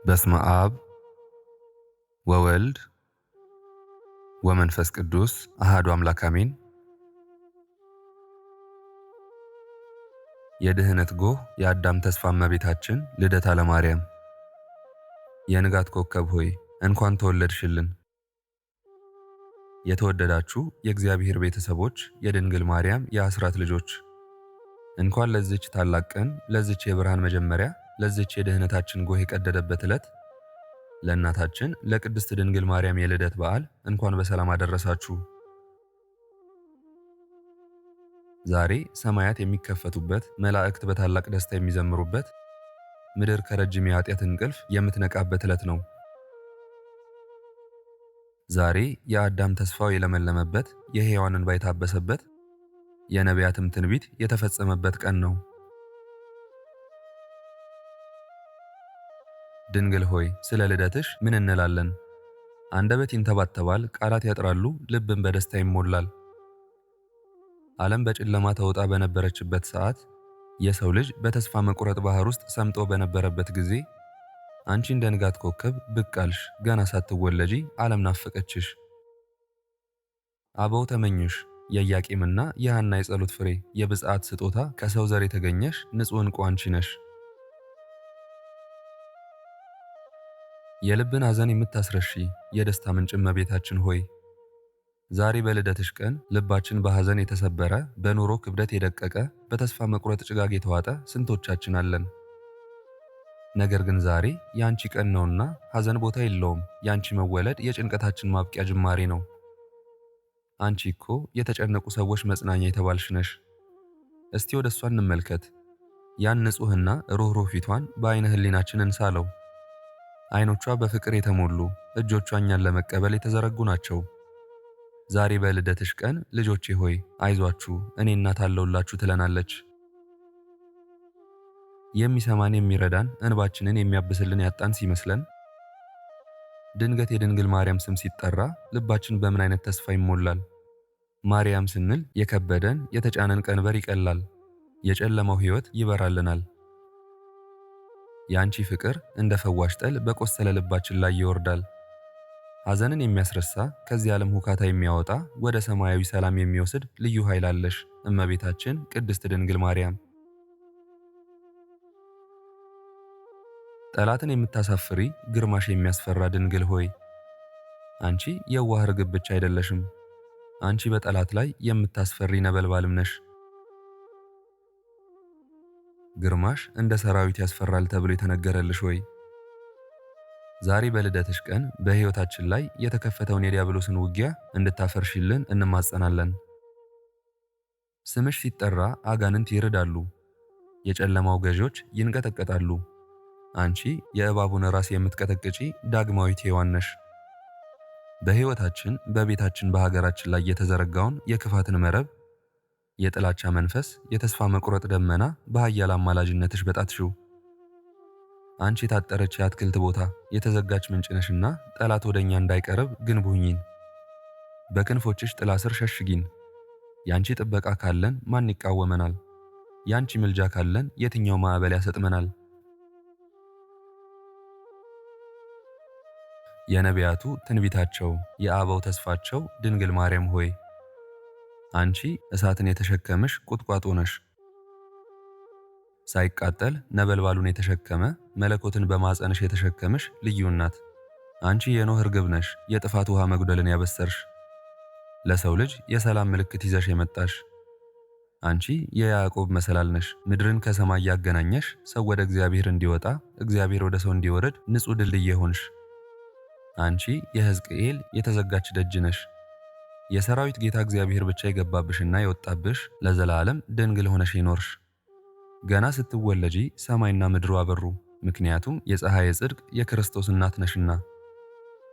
በስመ አብ ወወልድ ወመንፈስ ቅዱስ አሐዱ አምላክ አሜን። የድኅነት ጎህ የአዳም ተስፋ እመቤታችን ልደታ ለማርያም የንጋት ኮከብ ሆይ እንኳን ተወለድሽልን። የተወደዳችሁ የእግዚአብሔር ቤተሰቦች፣ የድንግል ማርያም የአስራት ልጆች እንኳን ለዚች ታላቅ ቀን፣ ለዚች የብርሃን መጀመሪያ፣ ለዚች የድኅነታችን ጎህ የቀደደበት ዕለት ለእናታችን ለቅድስት ድንግል ማርያም የልደት በዓል እንኳን በሰላም አደረሳችሁ። ዛሬ ሰማያት የሚከፈቱበት፣ መላእክት በታላቅ ደስታ የሚዘምሩበት፣ ምድር ከረጅም የኃጢአት እንቅልፍ የምትነቃበት ዕለት ነው። ዛሬ የአዳም ተስፋው የለመለመበት፣ የሔዋን እንባ የታበሰበት፣ የነቢያትም ትንቢት የተፈጸመበት ቀን ነው። ድንግል ሆይ ስለ ልደትሽ ምን እንላለን? አንደበት ይንተባተባል፣ ቃላት ያጥራሉ፣ ልብን በደስታ ይሞላል። ዓለም በጨለማ ተውጣ በነበረችበት ሰዓት፣ የሰው ልጅ በተስፋ መቁረጥ ባህር ውስጥ ሰምጦ በነበረበት ጊዜ አንቺ እንደ ንጋት ኮከብ ብቅ አልሽ። ገና ሳትወለጂ ዓለም ናፈቀችሽ። አበው ተመኙሽ። የኢያቄምና የሐና የጸሎት ፍሬ፣ የብፅዓት ስጦታ ከሰው ዘር የተገኘሽ ንጹሕ ዕንቁ አንቺ ነሽ። የልብን ሐዘን የምታስረሺ የደስታ ምንጭ እመቤታችን ሆይ ዛሬ በልደትሽ ቀን ልባችን በሐዘን የተሰበረ፣ በኑሮ ክብደት የደቀቀ፣ በተስፋ መቁረጥ ጭጋግ የተዋጠ ስንቶቻችን አለን። ነገር ግን ዛሬ የአንቺ ቀን ነውና ሐዘን ቦታ የለውም። የአንቺ መወለድ የጭንቀታችን ማብቂያ ጅማሬ ነው። አንቺ እኮ የተጨነቁ ሰዎች መጽናኛ የተባልሽ ነሽ። እስቲ ወደ እሷ እንመልከት። ያን ንጹሕና ሩኅሩህ ፊቷን በዐይነ ሕሊናችን እንሳለው። ዓይኖቿ በፍቅር የተሞሉ፣ እጆቿ እኛን ለመቀበል የተዘረጉ ናቸው። ዛሬ በልደትሽ ቀን ልጆቼ ሆይ አይዟችሁ እኔ እናት አለሁላችሁ ትለናለች። የሚሰማን የሚረዳን፣ እንባችንን የሚያብስልን ያጣን ሲመስለን ድንገት የድንግል ማርያም ስም ሲጠራ ልባችን በምን አይነት ተስፋ ይሞላል። ማርያም ስንል የከበደን የተጫነን ቀንበር ይቀላል፣ የጨለማው ሕይወት ይበራልናል። የአንቺ ፍቅር እንደ ፈዋሽ ጠል በቆሰለ ልባችን ላይ ይወርዳል። ሐዘንን የሚያስረሳ፣ ከዚህ ዓለም ሁካታ የሚያወጣ፣ ወደ ሰማያዊ ሰላም የሚወስድ ልዩ ኃይል አለሽ እመቤታችን ቅድስት ድንግል ማርያም። ጠላትን የምታሳፍሪ፣ ግርማሽ የሚያስፈራ ድንግል ሆይ አንቺ የዋህ ርግብ ብቻ አይደለሽም። አንቺ በጠላት ላይ የምታስፈሪ ነበልባልም ነሽ። ግርማሽ እንደ ሰራዊት ያስፈራል ተብሎ የተነገረልሽ ሆይ ዛሬ በልደትሽ ቀን በሕይወታችን ላይ የተከፈተውን የዲያብሎስን ውጊያ እንድታፈርሽልን እንማጸናለን። ስምሽ ሲጠራ አጋንንት ይርዳሉ፣ የጨለማው ገዦች ይንቀጠቀጣሉ። አንቺ የእባቡን ራስ የምትቀጠቅጪ ዳግማዊት ሔዋን ነሽ። በሕይወታችን፣ በቤታችን፣ በሀገራችን ላይ የተዘረጋውን የክፋትን መረብ፣ የጥላቻ መንፈስ፣ የተስፋ መቁረጥ ደመና በኃያል አማላጅነትሽ በጣትሽው። አንቺ የታጠረች የአትክልት ቦታ፣ የተዘጋች ምንጭ ነሽና ጠላት ወደኛ እንዳይቀርብ ግንብ ሁኚን። በክንፎችሽ ጥላ ስር ሸሽጊን። ያንቺ ጥበቃ ካለን ማን ይቃወመናል? ያንቺ ምልጃ ካለን የትኛው ማዕበል ያሰጥመናል? የነቢያቱ ትንቢታቸው፣ የአበው ተስፋቸው ድንግል ማርያም ሆይ አንቺ እሳትን የተሸከምሽ ቁጥቋጦ ነሽ። ሳይቃጠል ነበልባሉን የተሸከመ፣ መለኮትን በማፀንሽ የተሸከምሽ ልዩ እናት። አንቺ የኖህ ርግብ ነሽ፣ የጥፋት ውሃ መጉደልን ያበሰርሽ፣ ለሰው ልጅ የሰላም ምልክት ይዘሽ የመጣሽ። አንቺ የያዕቆብ መሰላል ነሽ፣ ምድርን ከሰማይ ያገናኘሽ፣ ሰው ወደ እግዚአብሔር እንዲወጣ፣ እግዚአብሔር ወደ ሰው እንዲወረድ ንጹሕ ድልድይ የሆንሽ። አንቺ የሕዝቅኤል የተዘጋች ደጅ ነሽ፣ የሰራዊት ጌታ እግዚአብሔር ብቻ የገባብሽና የወጣብሽ፣ ለዘላለም ድንግል ሆነሽ ይኖርሽ። ገና ስትወለጂ ሰማይና ምድሩ አበሩ፣ ምክንያቱም የፀሐይ ጽድቅ የክርስቶስ እናት ነሽና።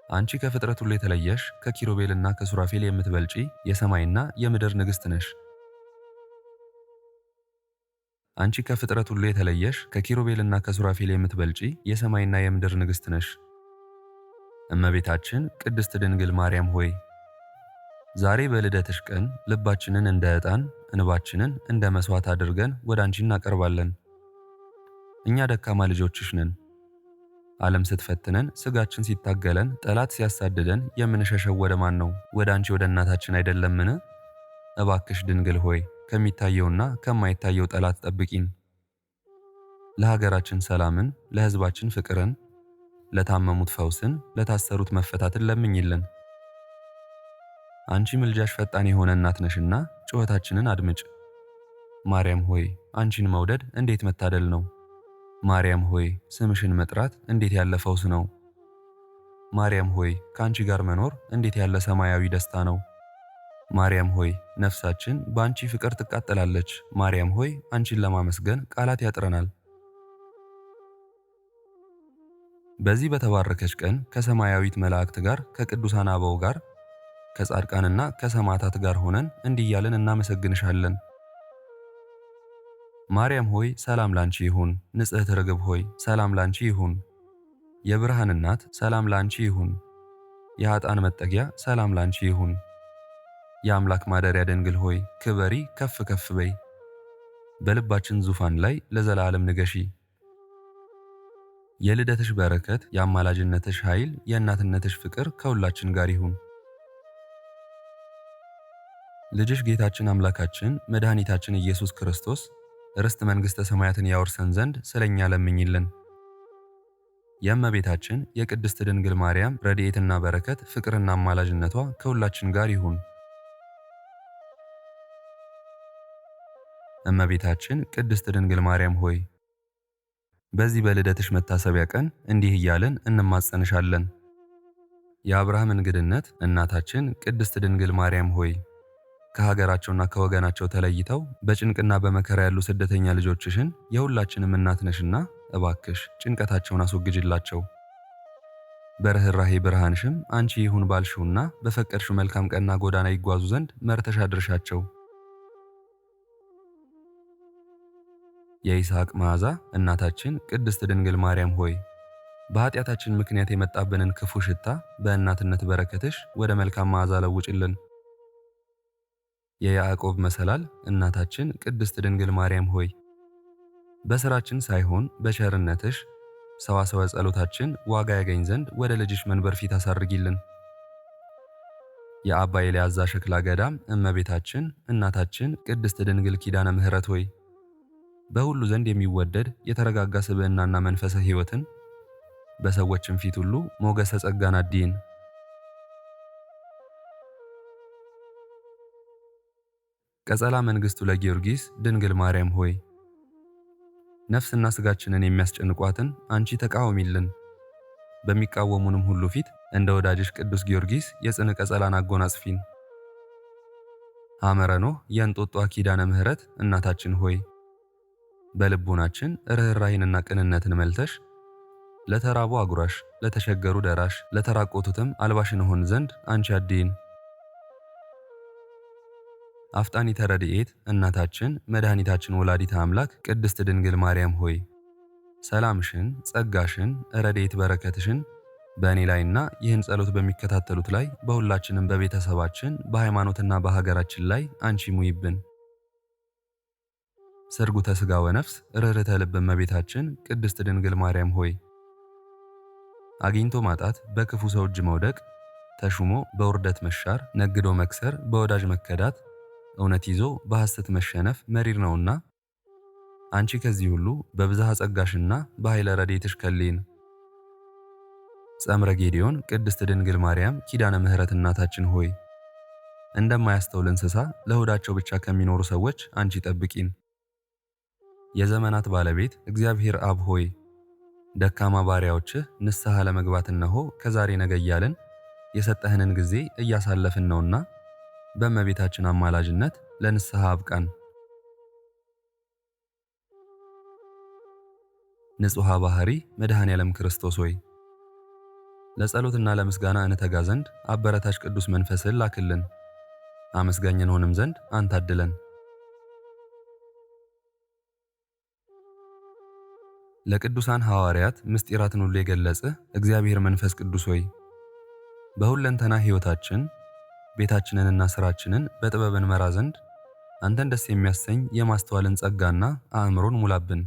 አንቺ ከፍጥረት ሁሉ የተለየሽ፣ ከኪሩቤልና ከሱራፌል የምትበልጪ የሰማይና የምድር ንግሥት ነሽ። አንቺ ከፍጥረት ሁሉ የተለየሽ፣ ከኪሩቤልና ከሱራፌል የምትበልጪ የሰማይና የምድር ንግሥት ነሽ። እመቤታችን ቅድስት ድንግል ማርያም ሆይ ዛሬ በልደትሽ ቀን ልባችንን እንደ ዕጣን፣ እንባችንን እንደ መሥዋዕት አድርገን ወደ አንቺ እናቀርባለን። እኛ ደካማ ልጆችሽ ነን። ዓለም ስትፈትነን፣ ስጋችን ሲታገለን፣ ጠላት ሲያሳድደን የምንሸሸው ወደ ማን ነው? ወደ አንቺ ወደ እናታችን አይደለምን? እባክሽ ድንግል ሆይ ከሚታየውና ከማይታየው ጠላት ጠብቂን። ለሀገራችን ሰላምን፣ ለሕዝባችን ፍቅርን፣ ለታመሙት ፈውስን፣ ለታሰሩት መፈታትን ለምኝልን። አንቺ ምልጃሽ ፈጣን የሆነ እናት ነሽና ጩኸታችንን አድምጭ። ማርያም ሆይ አንቺን መውደድ እንዴት መታደል ነው! ማርያም ሆይ ስምሽን መጥራት እንዴት ያለ ፈውስ ነው! ማርያም ሆይ ከአንቺ ጋር መኖር እንዴት ያለ ሰማያዊ ደስታ ነው! ማርያም ሆይ ነፍሳችን በአንቺ ፍቅር ትቃጠላለች። ማርያም ሆይ አንቺን ለማመስገን ቃላት ያጥረናል። በዚህ በተባረከች ቀን ከሰማያዊት መላእክት ጋር ከቅዱሳን አበው ጋር ከጻድቃንና ከሰማዕታት ጋር ሆነን እንዲህ እያልን እናመሰግንሻለን። ማርያም ሆይ ሰላም ላንቺ ይሁን። ንጽሕት ርግብ ሆይ ሰላም ላንቺ ይሁን። የብርሃን እናት ሰላም ላንቺ ይሁን። የኃጥአን መጠጊያ ሰላም ላንቺ ይሁን። የአምላክ ማደሪያ ድንግል ሆይ ክበሪ፣ ከፍ ከፍ በይ። በልባችን ዙፋን ላይ ለዘላለም ንገሺ። የልደትሽ በረከት፣ የአማላጅነትሽ ኃይል፣ የእናትነትሽ ፍቅር ከሁላችን ጋር ይሁን። ልጅሽ ጌታችን አምላካችን መድኃኒታችን ኢየሱስ ክርስቶስ ርስት መንግሥተ ሰማያትን ያወርሰን ዘንድ ስለኛ ለምኝልን። የእመቤታችን የቅድስት ድንግል ማርያም ረድኤትና በረከት ፍቅርና አማላጅነቷ ከሁላችን ጋር ይሁን። እመቤታችን ቅድስት ድንግል ማርያም ሆይ በዚህ በልደትሽ መታሰቢያ ቀን እንዲህ እያልን እንማጸንሻለን። የአብርሃም እንግድነት እናታችን ቅድስት ድንግል ማርያም ሆይ ከሀገራቸውና ከወገናቸው ተለይተው በጭንቅና በመከራ ያሉ ስደተኛ ልጆችሽን የሁላችንም እናት ነሽና እባክሽ ጭንቀታቸውን አስወግጅላቸው። በርኅራኄ ብርሃንሽም አንቺ ይሁን ባልሽውና በፈቀድሽው መልካም ቀና ጎዳና ይጓዙ ዘንድ መርተሽ አድርሻቸው። የይስሐቅ መዓዛ እናታችን ቅድስት ድንግል ማርያም ሆይ በኃጢአታችን ምክንያት የመጣብንን ክፉ ሽታ በእናትነት በረከትሽ ወደ መልካም መዓዛ ለውጭልን። የያዕቆብ መሰላል እናታችን ቅድስት ድንግል ማርያም ሆይ በሥራችን ሳይሆን በቸርነትሽ ሰዋሰወ ጸሎታችን ዋጋ ያገኝ ዘንድ ወደ ልጅሽ መንበር ፊት አሳርጊልን። የአባ ኤልያዛ ሸክላ ገዳም እመቤታችን እናታችን ቅድስት ድንግል ኪዳነ ምሕረት ሆይ በሁሉ ዘንድ የሚወደድ የተረጋጋ ስብዕናና መንፈሰ ሕይወትን በሰዎችም ፊት ሁሉ ሞገሰ ጸጋን አድይን። ቀጸላ መንግሥቱ ለጊዮርጊስ ድንግል ማርያም ሆይ ነፍስና ሥጋችንን የሚያስጨንቋትን አንቺ ተቃወሚልን። በሚቃወሙንም ሁሉ ፊት እንደ ወዳጅሽ ቅዱስ ጊዮርጊስ የጽን ቀጸላን አጎናጽፊን። ሐመረ ኖህ የእንጦጧ ኪዳነ ምሕረት እናታችን ሆይ በልቡናችን ርኅራኄንና ቅንነትን መልተሽ ለተራቡ አጉራሽ፣ ለተቸገሩ ደራሽ፣ ለተራቆቱትም አልባሽ እንሆን ዘንድ አንቺ አድይን። አፍጣኒተ ረድኤት እናታችን መድኃኒታችን ወላዲተ አምላክ ቅድስት ድንግል ማርያም ሆይ ሰላምሽን፣ ጸጋሽን፣ ረድኤት በረከትሽን በእኔ ላይና ይህን ጸሎት በሚከታተሉት ላይ በሁላችንም በቤተሰባችን በሃይማኖትና በሀገራችን ላይ አንቺ ሙይብን። ስርጉተ ሥጋ ወነፍስ ርኅርተ ልብ እመቤታችን ቅድስት ድንግል ማርያም ሆይ አግኝቶ ማጣት፣ በክፉ ሰው እጅ መውደቅ፣ ተሹሞ በውርደት መሻር፣ ነግዶ መክሰር፣ በወዳጅ መከዳት፣ እውነት ይዞ በሐሰት መሸነፍ መሪር ነውና አንቺ ከዚህ ሁሉ በብዝሃ ጸጋሽና በኃይለ ረድኤትሽ ከልይን። ጸምረ ጌዴዎን ቅድስት ድንግል ማርያም ኪዳነ ምሕረት እናታችን ሆይ እንደማያስተውል እንስሳ ለሆዳቸው ብቻ ከሚኖሩ ሰዎች አንቺ ጠብቂን። የዘመናት ባለቤት እግዚአብሔር አብ ሆይ ደካማ ባሪያዎችህ ንስሐ ለመግባት እነሆ ከዛሬ ነገ እያልን የሰጠህንን ጊዜ እያሳለፍን ነውና በእመቤታችን አማላጅነት ለንስሐ አብቃን። ንጹሐ ባህሪ መድኃኔ ዓለም ክርስቶስ ሆይ ለጸሎትና ለምስጋና እንተጋ ዘንድ አበረታች ቅዱስ መንፈስህን ላክልን። አመስጋኝ እንሆንም ዘንድ አንተ አድለን። ለቅዱሳን ሐዋርያት ምስጢራትን ሁሉ የገለጽህ እግዚአብሔር መንፈስ ቅዱስ ሆይ በሁለንተና ሕይወታችን ቤታችንንና ሥራችንን በጥበብ እንመራ ዘንድ አንተን ደስ የሚያሰኝ የማስተዋልን ጸጋና አእምሮን ሙላብን።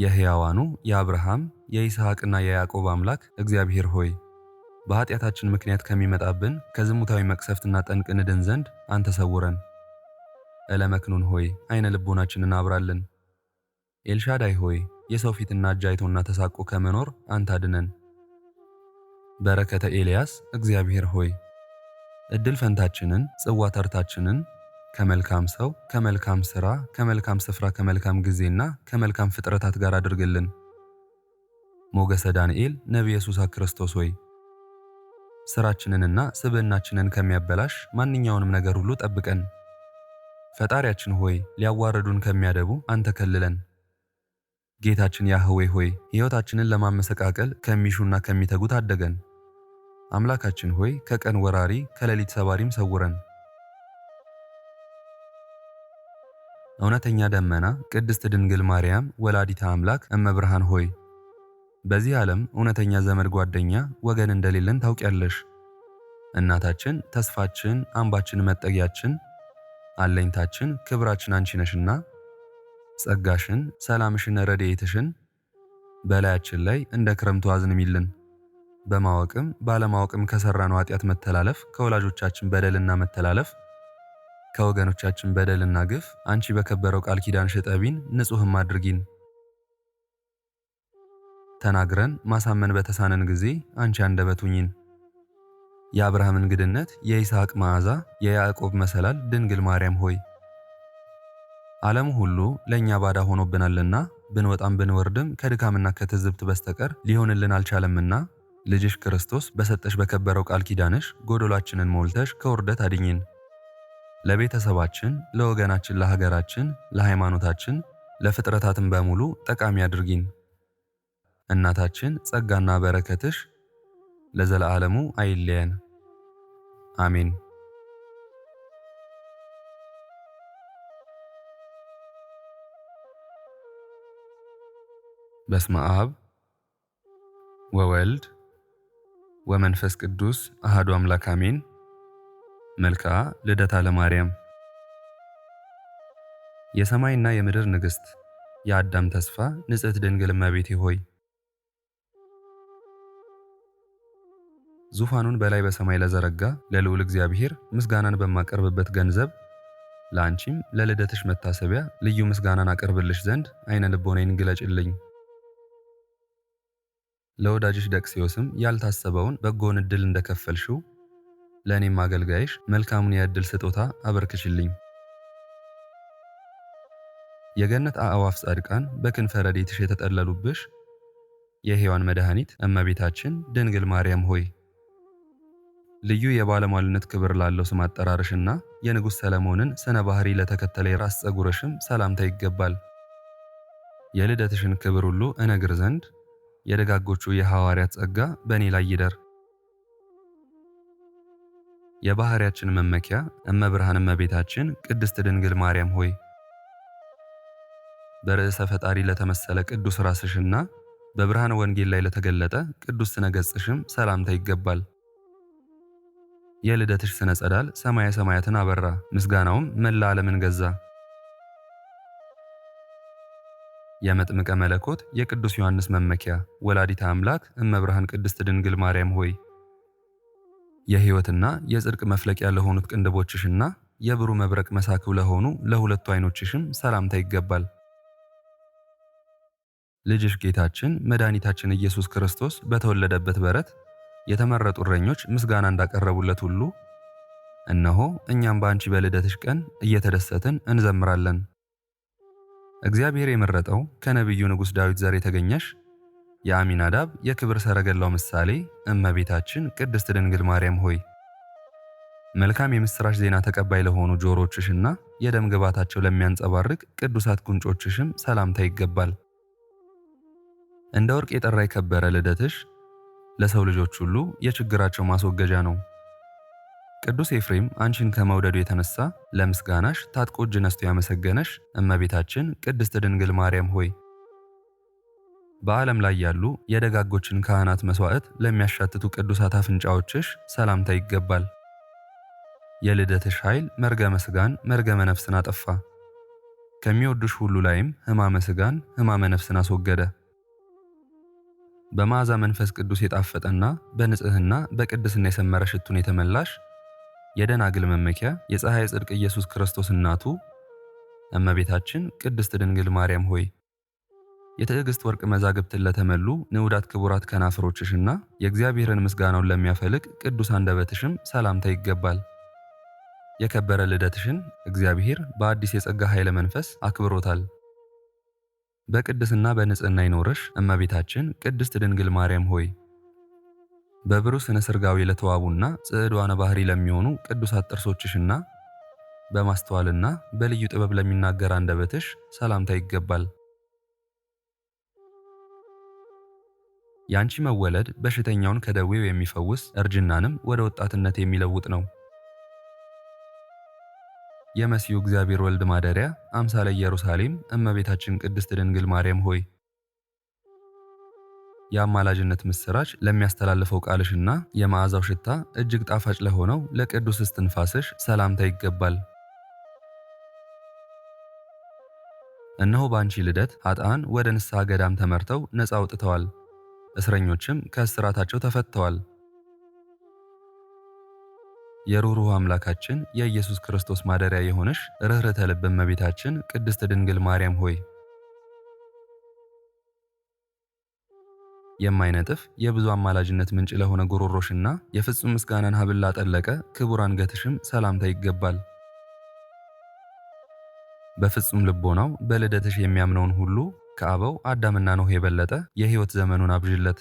የሕያዋኑ የአብርሃም የይስሐቅና የያዕቆብ አምላክ እግዚአብሔር ሆይ በኃጢአታችን ምክንያት ከሚመጣብን ከዝሙታዊ መቅሰፍትና ጠንቅ እንድን ዘንድ አንተ ሰውረን። እለመክኑን ሆይ አይነ ልቦናችንን አብራልን። ኤልሻዳይ ሆይ የሰው ፊትና እጅ አይቶና ተሳቆ ከመኖር አንተ አድነን። በረከተ ኤልያስ እግዚአብሔር ሆይ እድል ፈንታችንን ጽዋ ተርታችንን ከመልካም ሰው ከመልካም ሥራ ከመልካም ስፍራ ከመልካም ጊዜና ከመልካም ፍጥረታት ጋር አድርግልን። ሞገሰ ዳንኤል ነቢየ ኢየሱስ ክርስቶስ ሆይ ሥራችንንና ስብዕናችንን ከሚያበላሽ ማንኛውንም ነገር ሁሉ ጠብቀን። ፈጣሪያችን ሆይ ሊያዋርዱን ከሚያደቡ አንተ ከልለን። ጌታችን ያህዌ ሆይ ሕይወታችንን ለማመሰቃቀል ከሚሹና ከሚተጉ ታደገን። አምላካችን ሆይ ከቀን ወራሪ ከሌሊት ሰባሪም ሰውረን። እውነተኛ ደመና ቅድስት ድንግል ማርያም ወላዲተ አምላክ እመብርሃን ሆይ በዚህ ዓለም እውነተኛ ዘመድ ጓደኛ ወገን እንደሌለን ታውቂያለሽ። እናታችን፣ ተስፋችን፣ አምባችን፣ መጠጊያችን፣ አለኝታችን፣ ክብራችን አንቺ ነሽና ጸጋሽን፣ ሰላምሽን፣ ረድኤትሽን በላያችን ላይ እንደ ክረምቱ አዝንሚልን። በማወቅም ባለማወቅም ከሠራነው ኃጢአት መተላለፍ፣ ከወላጆቻችን በደልና መተላለፍ፣ ከወገኖቻችን በደልና ግፍ አንቺ በከበረው ቃል ኪዳንሽ እጠቢን፣ ንጹሕም አድርጊን። ተናግረን ማሳመን በተሳነን ጊዜ አንቺ አንደበት ሁኚን። የአብርሃም እንግድነት፣ የይስሐቅ መዓዛ፣ የያዕቆብ መሰላል ድንግል ማርያም ሆይ ዓለሙ ሁሉ ለእኛ ባዳ ሆኖብናልና ብንወጣም ብንወርድም ከድካምና ከትዝብት በስተቀር ሊሆንልን አልቻለምና ልጅሽ ክርስቶስ በሰጠሽ በከበረው ቃል ኪዳንሽ ጎዶላችንን ሞልተሽ ከውርደት አድኝን። ለቤተሰባችን፣ ለወገናችን፣ ለሀገራችን፣ ለሃይማኖታችን፣ ለፍጥረታትን በሙሉ ጠቃሚ አድርጊን። እናታችን ጸጋና በረከትሽ ለዘለዓለሙ አይለየን። አሜን። በስመ አብ ወወልድ ወመንፈስ ቅዱስ አሐዱ አምላክ አሜን። መልክዓ ልደታ ለማርያም። የሰማይና የምድር ንግሥት የአዳም ተስፋ ንጽሕት ድንግል እመቤቴ ሆይ ዙፋኑን በላይ በሰማይ ለዘረጋ ለልዑል እግዚአብሔር ምስጋናን በማቀርብበት ገንዘብ ለአንቺም ለልደትሽ መታሰቢያ ልዩ ምስጋናን አቀርብልሽ ዘንድ አይነ ልቦናዬን ግለጭልኝ። ለወዳጅሽ ደቅስዮስም ያልታሰበውን በጎን ዕድል እንደከፈልሽው ለእኔም አገልጋይሽ መልካሙን የዕድል ስጦታ አበርክሽልኝ። የገነት አእዋፍ ጻድቃን በክንፈ ረድኤትሽ የተጠለሉብሽ የሔዋን መድኃኒት እመቤታችን ድንግል ማርያም ሆይ ልዩ የባለሟልነት ክብር ላለው ስም አጠራርሽና የንጉሥ ሰለሞንን ስነ ባህሪ ለተከተለ የራስ ፀጉርሽም ሰላምታ ይገባል። የልደትሽን ክብር ሁሉ እነግር ዘንድ የደጋጎቹ የሐዋርያት ጸጋ በእኔ ላይ ይደር። የባህሪያችን መመኪያ እመብርሃን እመቤታችን ቅድስት ድንግል ማርያም ሆይ በርዕሰ ፈጣሪ ለተመሰለ ቅዱስ ራስሽና በብርሃነ ወንጌል ላይ ለተገለጠ ቅዱስ ስነ ገጽሽም ሰላምታ ይገባል። የልደትሽ ስነ ጸዳል ሰማየ ሰማያትን አበራ፣ ምስጋናውም መላ ዓለምን ገዛ። የመጥምቀ መለኮት የቅዱስ ዮሐንስ መመኪያ ወላዲተ አምላክ እመብርሃን ቅድስት ድንግል ማርያም ሆይ የሕይወትና የጽድቅ መፍለቂያ ለሆኑት ቅንድቦችሽና የብሩ መብረቅ መሳክው ለሆኑ ለሁለቱ ዓይኖችሽም ሰላምታ ይገባል። ልጅሽ ጌታችን መድኃኒታችን ኢየሱስ ክርስቶስ በተወለደበት በረት የተመረጡ እረኞች ምስጋና እንዳቀረቡለት ሁሉ እነሆ እኛም በአንቺ በልደትሽ ቀን እየተደሰትን እንዘምራለን። እግዚአብሔር የመረጠው ከነቢዩ ንጉሥ ዳዊት ዘር የተገኘሽ የአሚናዳብ የክብር ሰረገላው ምሳሌ እመቤታችን ቅድስት ድንግል ማርያም ሆይ መልካም የምሥራች ዜና ተቀባይ ለሆኑ ጆሮችሽና የደም ግባታቸው ለሚያንጸባርቅ ቅዱሳት ጉንጮችሽም ሰላምታ ይገባል። እንደ ወርቅ የጠራ የከበረ ልደትሽ ለሰው ልጆች ሁሉ የችግራቸው ማስወገጃ ነው። ቅዱስ ኤፍሬም አንቺን ከመውደዱ የተነሳ ለምስጋናሽ ታጥቆ እጅ ነስቶ ያመሰገነሽ እመቤታችን ቅድስት ድንግል ማርያም ሆይ በዓለም ላይ ያሉ የደጋጎችን ካህናት መስዋዕት ለሚያሻትቱ ቅዱሳት አፍንጫዎችሽ ሰላምታ ይገባል። የልደትሽ ኃይል መርገመ ሥጋን መርገመ ነፍስን አጠፋ። ከሚወዱሽ ሁሉ ላይም ሕማመ ሥጋን ሕማመ ነፍስን አስወገደ። በመዓዛ መንፈስ ቅዱስ የጣፈጠና በንጽሕና በቅድስና የሰመረ ሽቱን የተመላሽ የደናግል መመኪያ የፀሐይ ጽድቅ ኢየሱስ ክርስቶስ እናቱ እመቤታችን ቅድስት ድንግል ማርያም ሆይ የትዕግሥት ወርቅ መዛግብትን ለተመሉ ንዑዳት ክቡራት ከናፍሮችሽና የእግዚአብሔርን ምስጋናውን ለሚያፈልቅ ቅዱስ አንደበትሽም ሰላምታ ይገባል። የከበረ ልደትሽን እግዚአብሔር በአዲስ የጸጋ ኃይለ መንፈስ አክብሮታል። በቅድስና በንጽሕና ይኖርሽ እመቤታችን ቅድስት ድንግል ማርያም ሆይ በብሩህ ስነ ስርጋዊ ለተዋቡና ጽዕድዋነ ባህሪ ለሚሆኑ ቅዱሳት ጥርሶችሽና በማስተዋልና በልዩ ጥበብ ለሚናገር አንደበትሽ ሰላምታ ይገባል። ያንቺ መወለድ በሽተኛውን ከደዌው የሚፈውስ እርጅናንም ወደ ወጣትነት የሚለውጥ ነው። የመሲሁ እግዚአብሔር ወልድ ማደሪያ አምሳለ ኢየሩሳሌም እመቤታችን ቅድስት ድንግል ማርያም ሆይ የአማላጅነት ምስራች ለሚያስተላልፈው ቃልሽና የመዓዛው ሽታ እጅግ ጣፋጭ ለሆነው ለቅዱስ እስትንፋስሽ ሰላምታ ይገባል። እነሆ በአንቺ ልደት ኃጥአን ወደ ንስሐ ገዳም ተመርተው ነፃ አውጥተዋል፣ እስረኞችም ከእስራታቸው ተፈተዋል። የሩህሩህ አምላካችን የኢየሱስ ክርስቶስ ማደሪያ የሆነሽ ርኅርኅተ ልብ እመቤታችን ቅድስት ድንግል ማርያም ሆይ የማይነጥፍ የብዙ አማላጅነት ምንጭ ለሆነ ጉሮሮሽና የፍጹም ምስጋናን ሀብል ላጠለቀ ክቡር አንገትሽም ሰላምታ ይገባል። በፍጹም ልቦናው በልደትሽ የሚያምነውን ሁሉ ከአበው አዳምና ኖህ የበለጠ የሕይወት ዘመኑን አብዥለት።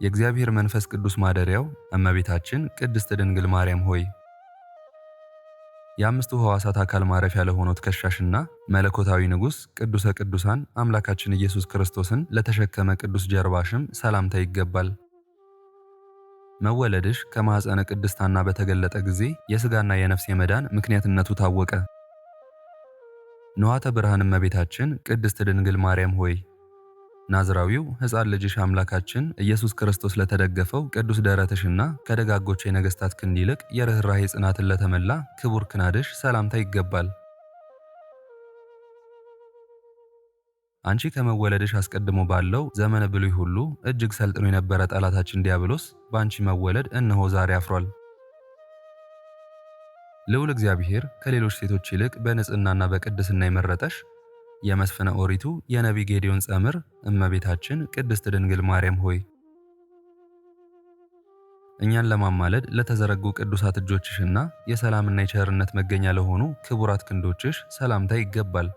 የእግዚአብሔር መንፈስ ቅዱስ ማደሪያው እመቤታችን ቅድስት ድንግል ማርያም ሆይ የአምስቱ ሕዋሳት አካል ማረፊያ ለሆነው ትከሻሽና መለኮታዊ ንጉሥ ቅዱሰ ቅዱሳን አምላካችን ኢየሱስ ክርስቶስን ለተሸከመ ቅዱስ ጀርባሽም ሰላምታ ይገባል። መወለድሽ ከማኅፀነ ቅድስት ሐና በተገለጠ ጊዜ የሥጋና የነፍስ የመዳን ምክንያትነቱ ታወቀ። ንዋተ ብርሃን እመቤታችን ቅድስት ድንግል ማርያም ሆይ ናዝራዊው ሕፃን ልጅሽ አምላካችን ኢየሱስ ክርስቶስ ለተደገፈው ቅዱስ ደረትሽና ከደጋጎች የነገሥታት ክንድ ይልቅ የርኅራኄ ጽናትን ለተመላ ክቡር ክናድሽ ሰላምታ ይገባል። አንቺ ከመወለድሽ አስቀድሞ ባለው ዘመነ ብሉይ ሁሉ እጅግ ሰልጥኖ የነበረ ጠላታችን ዲያብሎስ በአንቺ መወለድ እነሆ ዛሬ አፍሯል። ልዑል እግዚአብሔር ከሌሎች ሴቶች ይልቅ በንጽሕናና በቅድስና የመረጠሽ የመስፍነ ኦሪቱ የነቢይ ጌዴዎን ጸምር እመቤታችን ቅድስት ድንግል ማርያም ሆይ እኛን ለማማለድ ለተዘረጉ ቅዱሳት እጆችሽና የሰላምና የቸርነት መገኛ ለሆኑ ክቡራት ክንዶችሽ ሰላምታ ይገባል።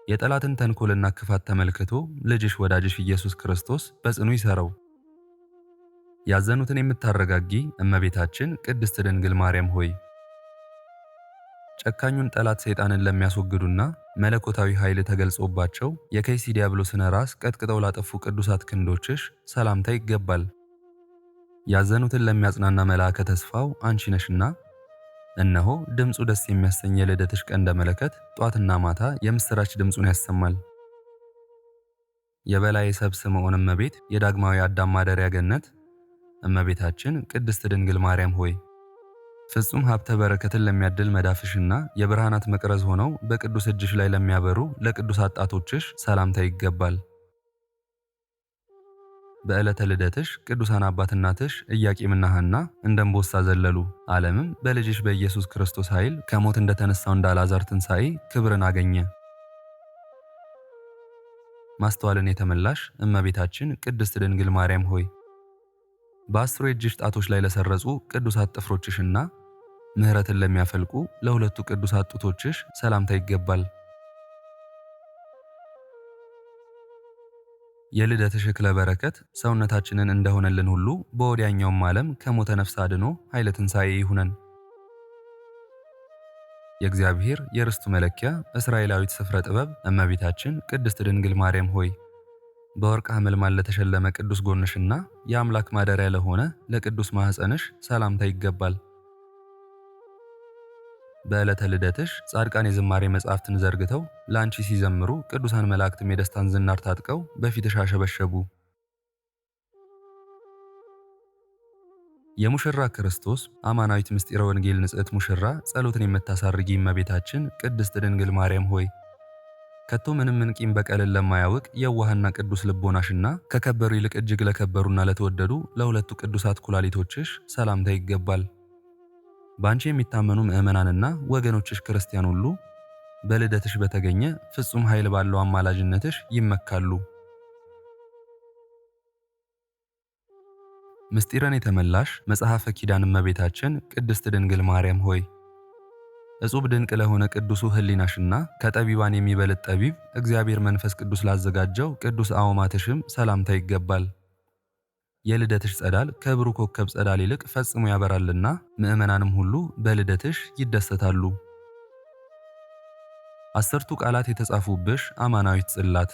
የጠላትን ተንኮልና ክፋት ተመልክቶ ልጅሽ ወዳጅሽ ኢየሱስ ክርስቶስ በጽኑ ይሰረው። ያዘኑትን የምታረጋጊ እመቤታችን ቅድስት ድንግል ማርያም ሆይ ጨካኙን ጠላት ሰይጣንን ለሚያስወግዱና መለኮታዊ ኃይል ተገልጾባቸው የከይሲ ዲያብሎስን ራስ ቀጥቅጠው ላጠፉ ቅዱሳት ክንዶችሽ ሰላምታ ይገባል። ያዘኑትን ለሚያጽናና መልአከ ተስፋው አንቺ ነሽና እነሆ ድምፁ ደስ የሚያሰኝ የልደትሽ ቀንደ መለከት ጧትና ማታ የምስራች ድምፁን ያሰማል። የበላይ ሰብ ስምዖን እመቤት የዳግማዊ አዳም ማደሪያ ገነት እመቤታችን ቅድስት ድንግል ማርያም ሆይ ፍጹም ሀብተ በረከትን ለሚያድል መዳፍሽና የብርሃናት መቅረዝ ሆነው በቅዱስ እጅሽ ላይ ለሚያበሩ ለቅዱስ አጣቶችሽ ሰላምታ ይገባል። በዕለተ ልደትሽ ቅዱሳን አባት እናትሽ ኢያቄምና ሐና እንደ እምቦሳ ዘለሉ። ዓለምም በልጅሽ በኢየሱስ ክርስቶስ ኃይል ከሞት እንደተነሳው እንደ አልዓዛር ትንሣኤ ክብርን አገኘ። ማስተዋልን የተመላሽ እመቤታችን ቅድስት ድንግል ማርያም ሆይ በአስሩ የእጅሽ ጣቶች ላይ ለሰረጹ ቅዱሳት ጥፍሮችሽና ምሕረትን ለሚያፈልቁ ለሁለቱ ቅዱሳት ጡቶችሽ ሰላምታ ይገባል። የልደትሽ እክለ በረከት ሰውነታችንን እንደሆነልን ሁሉ በወዲያኛውም ዓለም ከሞተ ነፍስ አድኖ ኃይለ ትንሣኤ ይሁነን። የእግዚአብሔር የርስቱ መለኪያ እስራኤላዊት ስፍረ ጥበብ እመቤታችን ቅድስት ድንግል ማርያም ሆይ በወርቅ ሐመልማል ለተሸለመ ቅዱስ ጎንሽና የአምላክ ማደሪያ ለሆነ ለቅዱስ ማኅፀንሽ ሰላምታ ይገባል። በዕለተ ልደትሽ ጻድቃን የዝማሬ መጻሕፍትን ዘርግተው ለአንቺ ሲዘምሩ ቅዱሳን መላእክትም የደስታን ዝናር ታጥቀው በፊትሽ አሸበሸቡ። የሙሽራ ክርስቶስ አማናዊት ምስጢረ ወንጌል ንጽሕት ሙሽራ ጸሎትን የምታሳርጊ እመቤታችን ቅድስት ድንግል ማርያም ሆይ ከቶ ምንም ቂም በቀልን ለማያውቅ የዋህና ቅዱስ ልቦናሽና ከከበሩ ይልቅ እጅግ ለከበሩና ለተወደዱ ለሁለቱ ቅዱሳት ኩላሊቶችሽ ሰላምታ ይገባል። በአንቺ የሚታመኑ ምዕመናንና ወገኖችሽ ክርስቲያን ሁሉ በልደትሽ በተገኘ ፍጹም ኃይል ባለው አማላጅነትሽ ይመካሉ። ምስጢርን የተመላሽ መጽሐፈ ኪዳን እመቤታችን ቅድስት ድንግል ማርያም ሆይ እጹብ ድንቅ ለሆነ ቅዱሱ ሕሊናሽና ከጠቢባን የሚበልጥ ጠቢብ እግዚአብሔር መንፈስ ቅዱስ ላዘጋጀው ቅዱስ አውማትሽም ሰላምታ ይገባል። የልደትሽ ጸዳል ከብሩህ ኮከብ ጸዳል ይልቅ ፈጽሞ ያበራልና ምዕመናንም ሁሉ በልደትሽ ይደሰታሉ። 10ቱ ቃላት የተጻፉብሽ አማናዊት ጽላት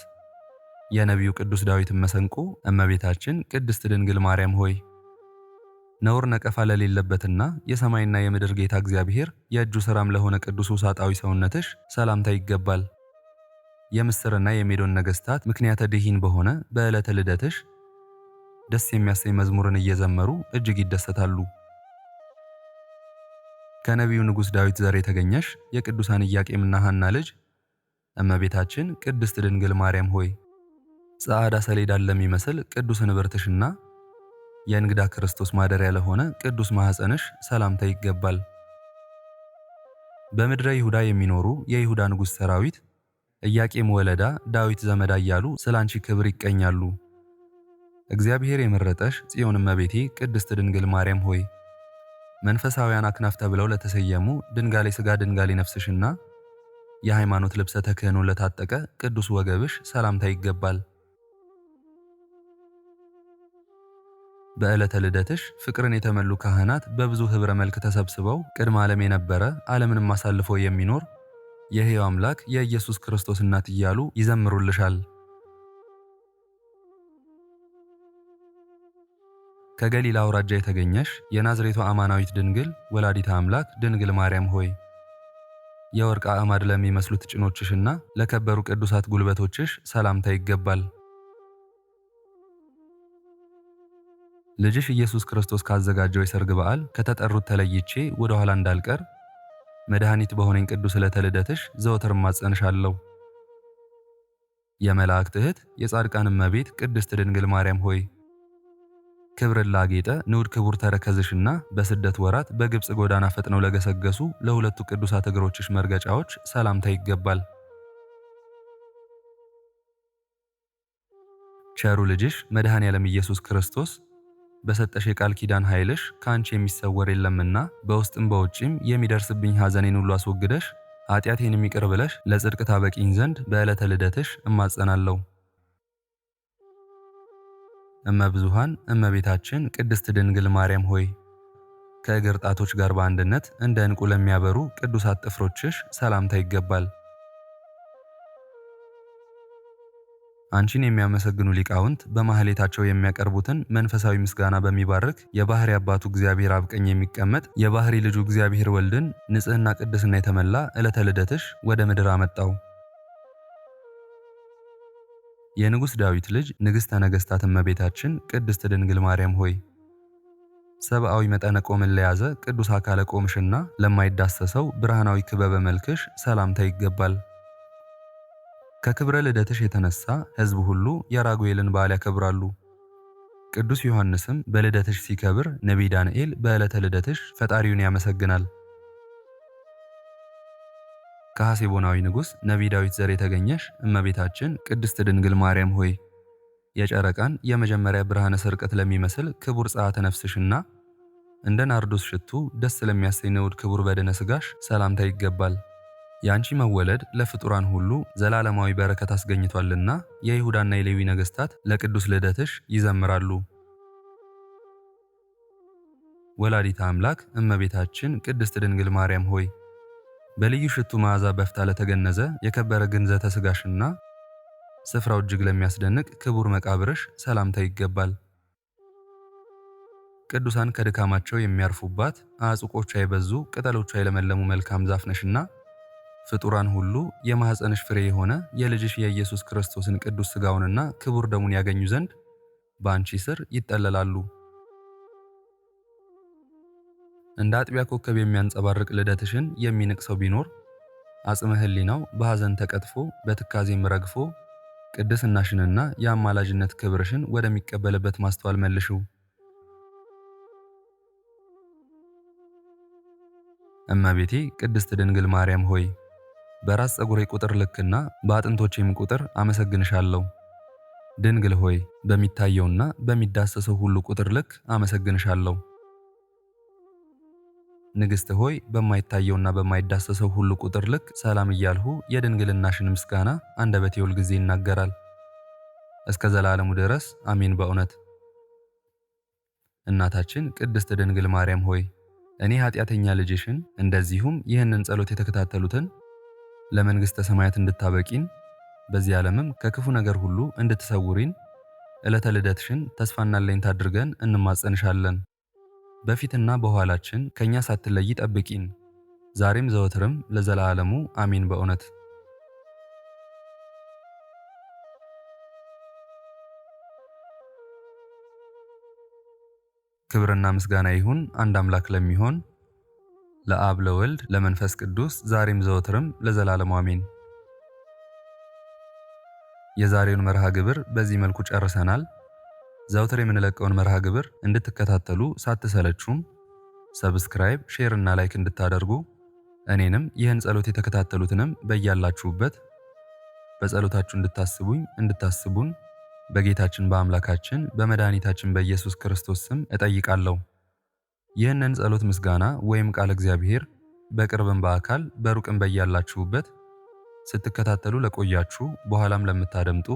የነቢዩ ቅዱስ ዳዊትን መሰንቆ እመቤታችን ቅድስት ድንግል ማርያም ሆይ ነውር ነቀፋ ለሌለበትና የሰማይና የምድር ጌታ እግዚአብሔር የእጁ ሥራም ለሆነ ቅዱስ ውሳጣዊ ሰውነትሽ ሰላምታ ይገባል። የምስርና የሜዶን ነገሥታት ምክንያተ ድኂን በሆነ በዕለተ ልደትሽ ደስ የሚያሰኝ መዝሙርን እየዘመሩ እጅግ ይደሰታሉ። ከነቢዩ ንጉሥ ዳዊት ዘር የተገኘሽ የቅዱሳን ኢያቄምና ሐና ልጅ እመቤታችን ቅድስት ድንግል ማርያም ሆይ ጸዓዳ ሰሌዳን ለሚመስል ቅዱስ ንብርትሽና የእንግዳ ክርስቶስ ማደሪያ ለሆነ ቅዱስ ማኅፀንሽ ሰላምታ ይገባል። በምድረ ይሁዳ የሚኖሩ የይሁዳ ንጉሥ ሰራዊት ኢያቄም ወለዳ ዳዊት ዘመዳ እያሉ ስላንቺ ክብር ይቀኛሉ። እግዚአብሔር የመረጠሽ ጽዮን እመቤቴ ቅድስት ድንግል ማርያም ሆይ መንፈሳውያን አክናፍ ተብለው ለተሰየሙ ድንጋሌ ሥጋ ድንጋሌ ነፍስሽና የሃይማኖት ልብሰ ተክህኖ ለታጠቀ ቅዱስ ወገብሽ ሰላምታ ይገባል። በዕለተ ልደትሽ ፍቅርን የተመሉ ካህናት በብዙ ኅብረ መልክ ተሰብስበው ቅድመ ዓለም የነበረ ዓለምንም አሳልፎ የሚኖር የሕያው አምላክ የኢየሱስ ክርስቶስ እናት እያሉ ይዘምሩልሻል። ከገሊላ አውራጃ የተገኘሽ የናዝሬቷ አማናዊት ድንግል ወላዲተ አምላክ ድንግል ማርያም ሆይ የወርቅ አዕማድ ለሚመስሉት ጭኖችሽና ለከበሩ ቅዱሳት ጉልበቶችሽ ሰላምታ ይገባል። ልጅሽ ኢየሱስ ክርስቶስ ካዘጋጀው የሰርግ በዓል ከተጠሩት ተለይቼ ወደ ኋላ እንዳልቀር መድኃኒት በሆነኝ ቅዱስ ዕለተ ልደትሽ ዘወትር እማጸንሻለሁ። የመላእክት እህት የጻድቃን እመቤት ቅድስት ድንግል ማርያም ሆይ ክብርን ላጌጠ ንዑድ ክቡር ተረከዝሽና በስደት ወራት በግብፅ ጎዳና ፈጥነው ለገሰገሱ ለሁለቱ ቅዱሳት እግሮችሽ መርገጫዎች ሰላምታ ይገባል። ቸሩ ልጅሽ መድኃኔ ዓለም ኢየሱስ ክርስቶስ በሰጠሽ የቃል ኪዳን ኃይልሽ ከአንቺ የሚሰወር የለምና በውስጥም በውጭም የሚደርስብኝ ሐዘኔን ሁሉ አስወግደሽ ኃጢአቴን ይቅር ብለሽ ለጽድቅ ታበቂኝ ዘንድ በዕለተ ልደትሽ እማጸናለሁ። እመብዙኃን እመቤታችን ቅድስት ድንግል ማርያም ሆይ ከእግር ጣቶች ጋር በአንድነት እንደ ዕንቁ ለሚያበሩ ቅዱሳት ጥፍሮችሽ ሰላምታ ይገባል። አንቺን የሚያመሰግኑ ሊቃውንት በማህሌታቸው የሚያቀርቡትን መንፈሳዊ ምስጋና በሚባርክ የባህሪ አባቱ እግዚአብሔር አብ ቀኝ የሚቀመጥ የባህሪ ልጁ እግዚአብሔር ወልድን ንጽሕና ቅድስና የተመላ ዕለተ ልደትሽ ወደ ምድር አመጣው። የንጉሥ ዳዊት ልጅ ንግሥተ ነገሥታት እመቤታችን ቅድስት ድንግል ማርያም ሆይ ሰብአዊ መጠነ ቆምን ለያዘ ቅዱስ አካለ ቆምሽና ለማይዳሰሰው ብርሃናዊ ክበበ መልክሽ ሰላምታ ይገባል። ከክብረ ልደትሽ የተነሳ ሕዝብ ሁሉ የራጉኤልን በዓል ያከብራሉ። ቅዱስ ዮሐንስም በልደትሽ ሲከብር ነቢይ ዳንኤል በዕለተ ልደትሽ ፈጣሪውን ያመሰግናል። ከሐሴቦናዊ ንጉሥ ነቢይ ዳዊት ዘር የተገኘሽ እመቤታችን ቅድስት ድንግል ማርያም ሆይ የጨረቃን የመጀመሪያ ብርሃነ ስርቀት ለሚመስል ክቡር ጸአተ ነፍስሽና እንደ ናርዶስ ሽቱ ደስ ለሚያሰኝ ንዑድ ክቡር በድነ ሥጋሽ ሰላምታ ይገባል። የአንቺ መወለድ ለፍጡራን ሁሉ ዘላለማዊ በረከት አስገኝቷልና የይሁዳና የሌዊ ነገሥታት ለቅዱስ ልደትሽ ይዘምራሉ። ወላዲተ አምላክ እመቤታችን ቅድስት ድንግል ማርያም ሆይ በልዩ ሽቱ መዓዛ በፍታ ለተገነዘ የከበረ ግንዘተ ሥጋሽና ስፍራው እጅግ ለሚያስደንቅ ክቡር መቃብርሽ ሰላምታ ይገባል። ቅዱሳን ከድካማቸው የሚያርፉባት አዕጽቆቿ የበዙ ቅጠሎቿ የለመለሙ መልካም ዛፍ ነሽና ፍጡራን ሁሉ የማኅፀንሽ ፍሬ የሆነ የልጅሽ የኢየሱስ ክርስቶስን ቅዱስ ሥጋውንና ክቡር ደሙን ያገኙ ዘንድ በአንቺ ስር ይጠለላሉ። እንደ አጥቢያ ኮከብ የሚያንጸባርቅ ልደትሽን የሚንቅ ሰው ቢኖር አጽመ ሕሊናው በሐዘን ተቀጥፎ በትካዜም ረግፎ ቅድስናሽንና የአማላጅነት ክብርሽን ወደሚቀበልበት ማስተዋል መልሽው። እመቤቴ ቅድስት ድንግል ማርያም ሆይ በራስ ፀጉሬ ቁጥር ልክና በአጥንቶቼም ቁጥር አመሰግንሻለሁ። ድንግል ሆይ በሚታየውና በሚዳሰሰው ሁሉ ቁጥር ልክ አመሰግንሻለሁ። ንግሥት ሆይ በማይታየውና በማይዳሰሰው ሁሉ ቁጥር ልክ ሰላም እያልሁ የድንግልናሽን ምስጋና አንደበቴ ሁል ጊዜ ይናገራል። እስከ ዘላለሙ ድረስ አሜን። በእውነት እናታችን ቅድስት ድንግል ማርያም ሆይ እኔ ኃጢአተኛ ልጅሽን እንደዚሁም ይህንን ጸሎት የተከታተሉትን ለመንግሥተ ሰማያት እንድታበቂን በዚህ ዓለምም ከክፉ ነገር ሁሉ እንድትሰውሪን ዕለተ ልደትሽን ተስፋና አለኝታ አድርገን እንማጸንሻለን። በፊትና በኋላችን ከእኛ ሳትለይ ጠብቂን፣ ዛሬም ዘወትርም ለዘላለሙ አሜን። በእውነት ክብርና ምስጋና ይሁን አንድ አምላክ ለሚሆን ለአብ ለወልድ ለመንፈስ ቅዱስ ዛሬም ዘወትርም ለዘላለሙ አሜን። የዛሬውን መርሃ ግብር በዚህ መልኩ ጨርሰናል። ዘወትር የምንለቀውን መርሃ ግብር እንድትከታተሉ ሳትሰለቹም ሰብስክራይብ፣ ሼር እና ላይክ እንድታደርጉ እኔንም ይህን ጸሎት የተከታተሉትንም በያላችሁበት በጸሎታችሁ እንድታስቡን በጌታችን በአምላካችን በመድኃኒታችን በኢየሱስ ክርስቶስ ስም እጠይቃለሁ። ይህንን ጸሎት ምስጋና ወይም ቃል እግዚአብሔር በቅርብም በአካል በሩቅም በያላችሁበት ስትከታተሉ ለቆያችሁ በኋላም ለምታደምጡ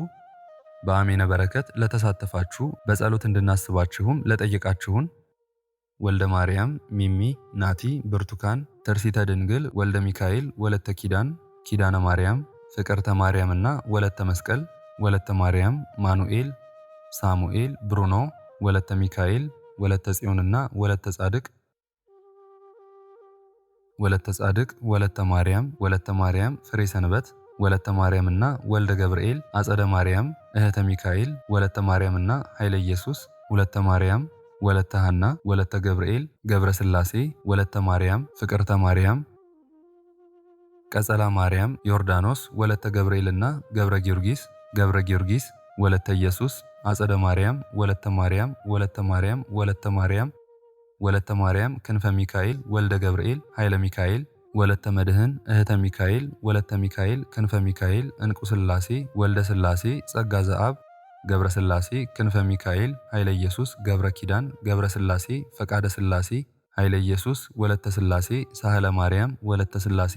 በአሜነ በረከት ለተሳተፋችሁ በጸሎት እንድናስባችሁም ለጠየቃችሁን ወልደ ማርያም፣ ሚሚ፣ ናቲ፣ ብርቱካን፣ ተርሲተ ድንግል፣ ወልደ ሚካኤል፣ ወለተ ኪዳን፣ ኪዳነ ማርያም፣ ፍቅርተ ማርያምና ወለተ መስቀል፣ ወለተ ማርያም፣ ማኑኤል፣ ሳሙኤል፣ ብሩኖ፣ ወለተ ሚካኤል፣ ወለተ ጽዮንና ወለተ ጻድቅ፣ ወለተ ማርያም፣ ፍሬ ሰንበት፣ ወለተ ማርያምና ወልደ ገብርኤል፣ አጸደ ማርያም፣ እህተ ሚካኤል፣ ወለተ ማርያምና ኃይለ ኢየሱስ፣ ወለተ ማርያም፣ ወለተ ሐና፣ ወለተ ገብርኤል፣ ገብረ ሥላሴ፣ ወለተ ማርያም፣ ፍቅርተ ማርያም፣ ቀጸላ ማርያም፣ ዮርዳኖስ፣ ወለተ ገብርኤልና ገብረ ጊዮርጊስ፣ ወለተ ኢየሱስ፣ አጸደ ማርያም፣ ወለተ ማርያም፣ ወለተ ማርያም፣ ክንፈ ሚካኤል፣ ወልደ ገብርኤል፣ ኃይለ ሚካኤል፣ ወለተ መድህን፣ እህተ ሚካኤል፣ ወለተ ሚካኤል፣ ክንፈ ሚካኤል፣ እንቁ ሥላሴ፣ ወልደ ሥላሴ፣ ጸጋ ዘአብ፣ ገብረ ሥላሴ፣ ክንፈ ሚካኤል፣ ኃይለ ኢየሱስ፣ ገብረ ኪዳን፣ ገብረ ሥላሴ፣ ፈቃደ ሥላሴ፣ ኃይለ ኢየሱስ፣ ወለተ ሥላሴ፣ ሳህለ ማርያም፣ ወለተ ሥላሴ፣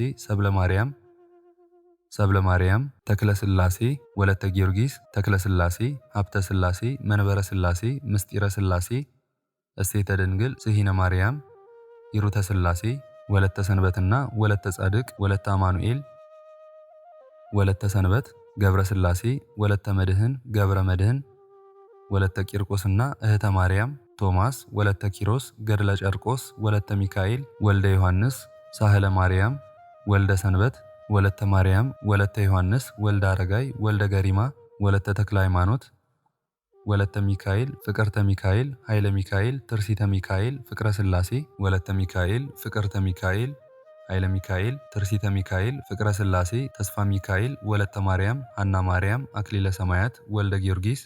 ሰብለ ማርያም፣ ተክለ ሥላሴ፣ ወለተ ጊዮርጊስ፣ ተክለ ሥላሴ፣ ሀብተ ሥላሴ፣ መንበረ ሥላሴ፣ ምስጢረ ሥላሴ፣ እሴተ ድንግል፣ ስሂነ ማርያም፣ ይሩተ ሥላሴ፣ ወለተ ሰንበትና ወለተ ጻድቅ፣ ወለተ አማኑኤል፣ ወለተ ሰንበት፣ ገብረ ሥላሴ፣ ወለተ መድህን፣ ገብረ መድህን፣ ወለተ ቂርቆስና እህተ ማርያም፣ ቶማስ፣ ወለተ ኪሮስ፣ ገድለ ጨርቆስ፣ ወለተ ሚካኤል፣ ወልደ ዮሐንስ፣ ሳህለ ማርያም፣ ወልደ ሰንበት፣ ወለተ ማርያም፣ ወለተ ዮሐንስ፣ ወልደ አረጋይ፣ ወልደ ገሪማ፣ ወለተ ተክለ ሃይማኖት፣ ወለተ ሚካኤል፣ ፍቅርተ ሚካኤል፣ ኃይለ ሚካኤል፣ ትርሲተ ሚካኤል፣ ፍቅረ ሥላሴ፣ ወለተ ሚካኤል፣ ፍቅርተ ሚካኤል፣ ኃይለ ሚካኤል፣ ትርሲተ ሚካኤል፣ ፍቅረ ሥላሴ፣ ተስፋ ሚካኤል፣ ወለተ ማርያም፣ ሐና ማርያም፣ አክሊለ ሰማያት፣ ወልደ ጊዮርጊስ፣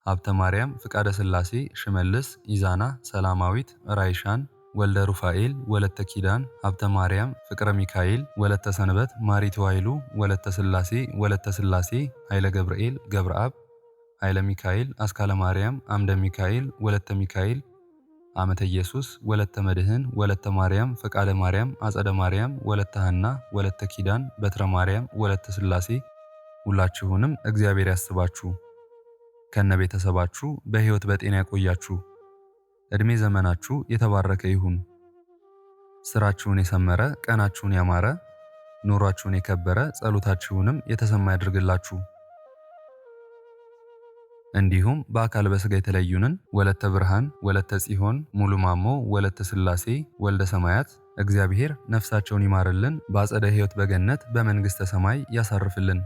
ሀብተ ማርያም፣ ፍቃደ ሥላሴ፣ ሽመልስ፣ ኢዛና፣ ሰላማዊት፣ ራይሻን፣ ወልደ ሩፋኤል፣ ወለተ ኪዳን፣ ሀብተ ማርያም፣ ፍቅረ ሚካኤል፣ ወለተ ሰንበት፣ ማሪቱ ኃይሉ፣ ወለተ ሥላሴ፣ ኃይለ ገብርኤል፣ ገብረአብ፣ ኃይለ ሚካኤል፣ አስካለ ማርያም፣ አምደ ሚካኤል፣ ወለተ ሚካኤል፣ አመተ ኢየሱስ፣ ወለተ መድህን፣ ወለተ ማርያም፣ ፈቃደ ማርያም፣ አጸደ ማርያም፣ ወለተ ሐና፣ ወለተ ኪዳን፣ በትረ ማርያም፣ ወለተ ሥላሴ ሁላችሁንም እግዚአብሔር ያስባችሁ ከነ ቤተሰባችሁ በሕይወት በጤና ያቆያችሁ። ዕድሜ ዘመናችሁ የተባረከ ይሁን። ስራችሁን የሰመረ፣ ቀናችሁን ያማረ፣ ኑሯችሁን የከበረ፣ ጸሎታችሁንም የተሰማ ያድርግላችሁ። እንዲሁም በአካል በሥጋ የተለዩንን ወለተ ብርሃን፣ ወለተ ጽዮን፣ ሙሉ ማሞ፣ ወለተ ሥላሴ፣ ወልደ ሰማያት እግዚአብሔር ነፍሳቸውን ይማርልን፣ በአጸደ ሕይወት በገነት በመንግሥተ ሰማይ ያሳርፍልን።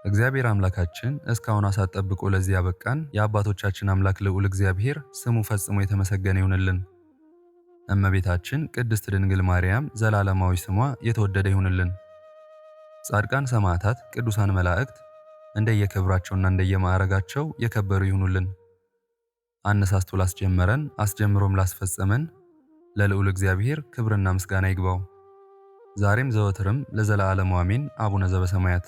እግዚአብሔር አምላካችን እስካሁን አሳት ጠብቆ ለዚህ ያበቃን የአባቶቻችን አምላክ ልዑል እግዚአብሔር ስሙ ፈጽሞ የተመሰገነ ይሁንልን። እመቤታችን ቅድስት ድንግል ማርያም ዘላለማዊ ስሟ የተወደደ ይሁንልን። ጻድቃን ሰማዕታት፣ ቅዱሳን መላእክት እንደየክብራቸውና እንደየማዕረጋቸው የከበሩ ይሁኑልን። አነሳስቶ ላስጀመረን አስጀምሮም ላስፈጸመን ለልዑል እግዚአብሔር ክብርና ምስጋና ይግባው ዛሬም ዘወትርም ለዘላለሙ አሜን። አቡነ ዘበሰማያት